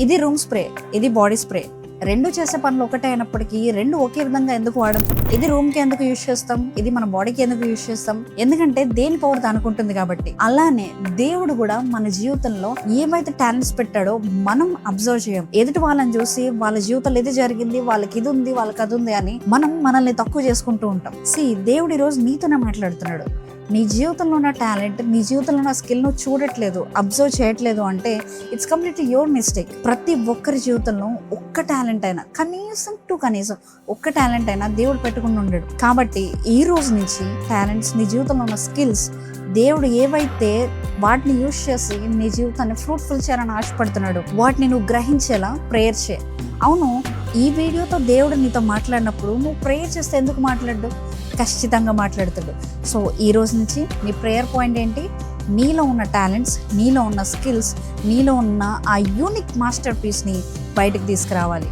ఇది room spray, ఇది body spray. రెండు చేసే పనులు ఒకటే అయినప్పటికీ రెండు ఒకే విధంగా ఎందుకు వాడడం? ఇది రూమ్ కి ఎందుకు యూజ్ చేస్తాం, ఇది మన బాడీకి ఎందుకు యూజ్ చేస్తాం? ఎందుకంటే దేని పవర్ అనుకుంటుంది కాబట్టి. అలానే దేవుడు కూడా మన జీవితంలో ఏమైతే టాలెంట్స్ పెట్టాడో మనం అబ్జర్వ్ చేయం. ఎదుటి వాళ్ళని చూసి వాళ్ళ జీవితంలో ఇది జరిగింది, వాళ్ళకి ఇది ఉంది, వాళ్ళకి అది ఉంది అని మనం మనల్ని తక్కువ చేసుకుంటూ ఉంటాం. దేవుడు ఈ రోజు నీతోనే మాట్లాడుతున్నాడు. నీ జీవితంలో ఉన్న టాలెంట్, నీ జీవితంలో ఉన్న స్కిల్ ను చూడట్లేదు, అబ్జర్వ్ చేయట్లేదు అంటే ఇట్స్ కంప్లీట్లీ యువర్ మిస్టేక్. ప్రతి ఒక్కరి జీవితంలో ఒక్క టాలెంట్ అయినా, కనీసం ఒక్క టాలెంట్ అయినా దేవుడు పెట్టుకుని ఉండడు. కాబట్టి ఈ రోజు నుంచి టాలెంట్స్, నీ జీవితంలో ఉన్న స్కిల్స్, దేవుడు ఏవైతే వాటిని యూజ్ చేసి నీ జీవితాన్ని ఫ్రూట్ఫుల్ చేయాలని ఆశపడుతున్నాడు, వాటిని నువ్వు గ్రహించేలా ప్రేయర్ చేయి. అవును, ఈ వీడియోతో దేవుడు నీతో మాట్లాడినప్పుడు నువ్వు ప్రేయర్ చేస్తే ఎందుకు మాట్లాడు? ఖచ్చితంగా మాట్లాడుతాడు. సో ఈ రోజు నుంచి నీ ప్రేయర్ పాయింట్ ఏంటి? నీలో ఉన్న టాలెంట్స్, నీలో ఉన్న స్కిల్స్, నీలో ఉన్న ఆ యూనిక్ మాస్టర్ పీస్ని బయటకు తీసుకురావాలి.